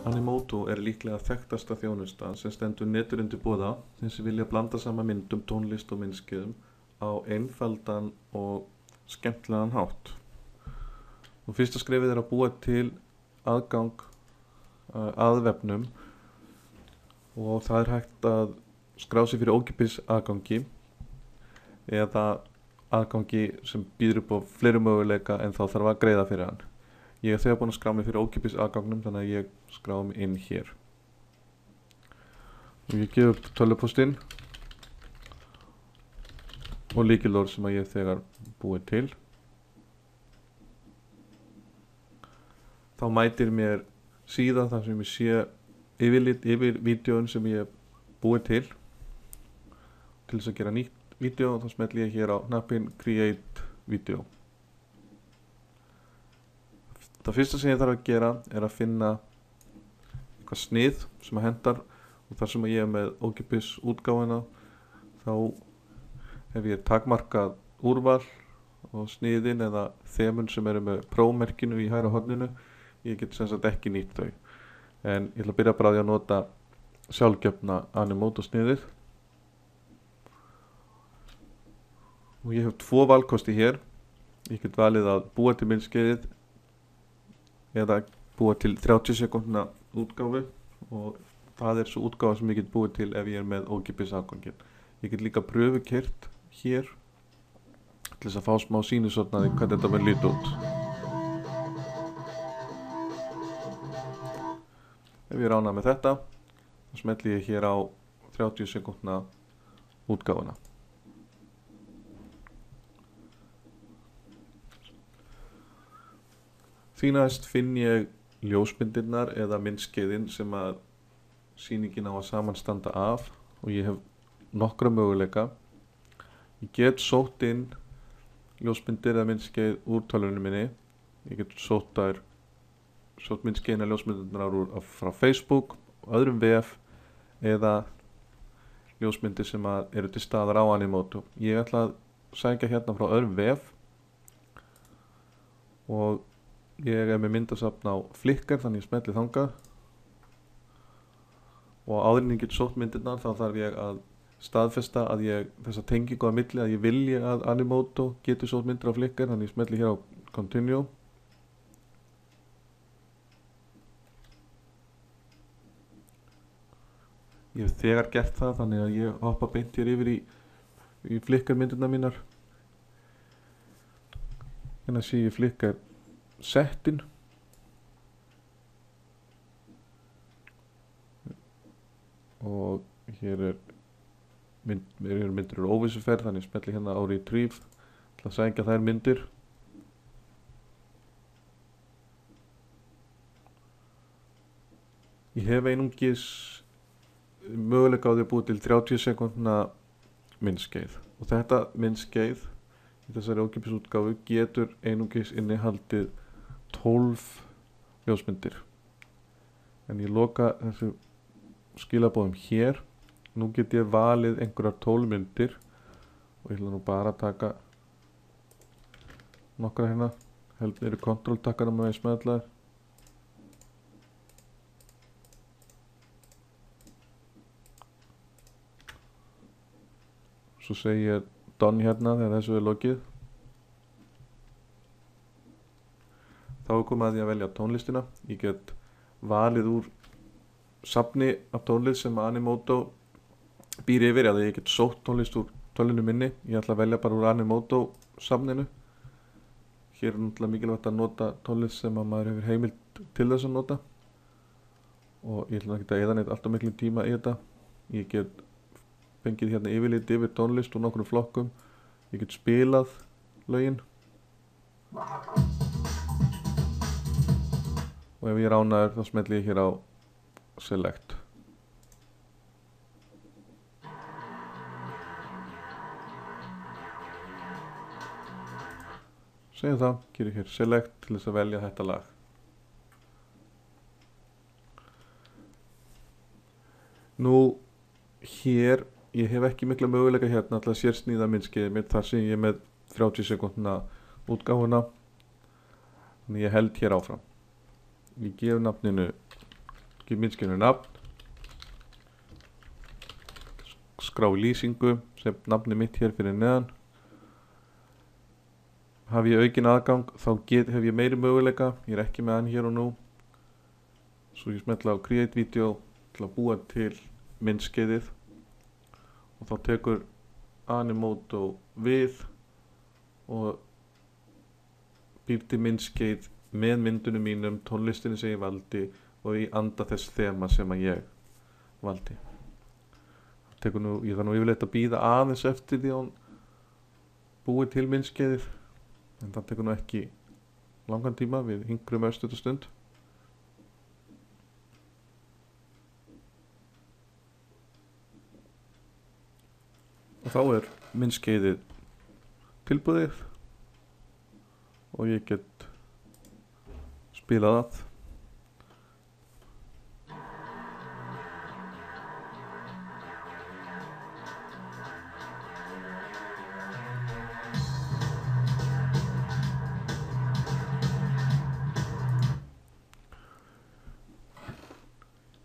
Animoto er líklega þekktasta þjónusta sem stendur netur undir boða þeim sem vilja blanda saman myndum, tónlist og myndskeiðum á einfaldan og skemmtilegan hátt. Og fyrsta skrefið er að búa til aðgang að vefnum og það er hægt að skrá sig fyrir ókeypis aðgangi eða aðgangi sem býður upp á fleiri möguleika en þá þarf að greiða fyrir hann. Ég er þegar búinn að skrá mig fyrir ókeypis aðgangnum þannig að ég skráði mig inn hér. Og ég gef upp tölvupóstinn og lykilorð sem að ég þegar búið til. Þá mætir mér síða þar sem ég sé yfirlit yfir vídeóin sem ég búið til. Til þess að gera nýtt vídeó þá smelli ég hér á hnappinn Create Video. Það fyrsta sem ég þarf að gera er að finna eitthvað snið sem að hendar og þar sem ég er með ókeypis útgáfuna þá hef ég takmarkað úrval og sniðin eða þemun sem eru með prómerkinu í hægra horninu. Ég get sem sagt ekki nýtt þau en ég ætla að byrja bara á því að nota sjálfgefna Animoto sniðið og ég hef 2 valkosti hér. Ég get valið að búa til myndskeiðið eða búa til 30 sekúndna útgáfu og það er svo útgáfa sem ég get búið til ef ég er með ókeypis aðganginn. Ég get líka pröfukeyrt hér til þess að fá smá sýnishorn hvernig þetta mun líta út. Ef ég er ánægður með þetta þá smelli ég hér á 30 sekúndna útgáfuna. Því næst finn ég ljósmyndirnar eða myndskeiðin sem að sýningin á að samanstanda af og ég hef nokkra möguleika. Ég get sótt inn ljósmyndir eða myndskeið úr tölvunni minni. Ég get sótt myndskeiðin eða ljósmyndirnar frá Facebook, öðrum vef eða ljósmyndir sem að eru til staðar á Animoto. Ég ætla að sækja hérna frá öðrum vef og ég er með myndasafn á Flickr þannig ég smelli þangað og áður en ég get sótt myndirnar þá þarf ég að staðfesta að þessa tengingu á milli að ég vilji að Animoto geti sótt myndir á Flickr þannig ég smelli hér á Continue. Ég hef þegar gert það þannig að ég hoppa beint hér yfir í Flickr myndirnar mínar. Hérna sé ég Flickr settin og hér eru myndir úr óvissuferð þannig smelli hérna á Retrieve til að sækja þær myndir. Ég hef einungis möguleika á því að búa til 30 sekúndna myndskeið og þetta myndskeið í þessari ókeypis útgáfu getur einungis innihaldið 12 ljósmyndir en ég loka þessu skilaboðum hér. Nú get ég valið einhverjar 12 myndir og ég ætla nú bara að taka nokkra hérna. Eru kontrolltakkana með smellaðar. Svo segi ég done hérna þegar þessu er lokið. Þá er komið að því að velja tónlistina. Ég get valið úr safni af tónlist sem Animoto býr yfir eða ég get sótt tónlist úr tölvunni minni. Ég ætla að velja bara úr Animoto safninu. Hér er náttúrulega mikilvægt að nota tónlist sem að maður hefur heimild til þess að nota og ég ætla ekki að eyða neitt alltaf miklu tíma í þetta. Ég get fengið hérna yfirlit yfir tónlist úr nokkrum flokkum. Ég get spilað lögin og ef ég er ánægður þá smelli ég hér á Select. Segjum það, gerir hér Select til þess að velja þetta lag. Nú hér, ég hef ekki mikla möguleika hérna til að sérsníða myndskeiðið mitt þar sem ég er með 30 sekúndna útgáfuna. Þannig ég held hér áfram. Ég gef nafninu Gefa myndskeiðinu nafn, skrá í lýsingu sem nafni mitt hér fyrir neðan. Haf ég aukinn aðgang þá hef ég meiri möguleika, ég er ekki með hann hér og nú. Svo ég smetla á Create Video til að búa til myndskeiðið og þá tekur Animoto við og býr til myndskeið með myndunum mínum, tónlistinni sem ég valdi og í anda þess þema sem að ég valdi. Ég þarf nú yfirleitt að bíða aðeins eftir því að hún búi til myndskeiðið, en það tekur nú ekki langan tíma, við hingrum östut stund. Og þá er myndskeiðið tilbúið og ég get spilað það.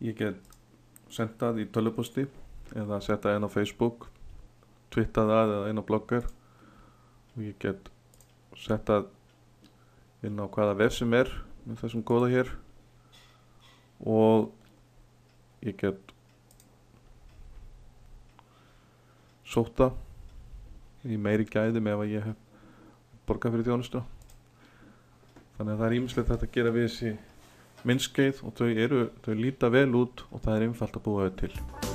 Ég get sent það í tölvupósti eða setja inn á Facebook, twitta það eða inn á Blogger og ég get sett það inn á hvaða vef sem er með þessum kóða hér og ég get sótt það í meiri gæðum ef að ég hef borgað fyrir þjónustu. Þannig að það er ýmislegt hægt að gera við þessi myndskeið og þau líta vel út og það er einfalt að búa þau til.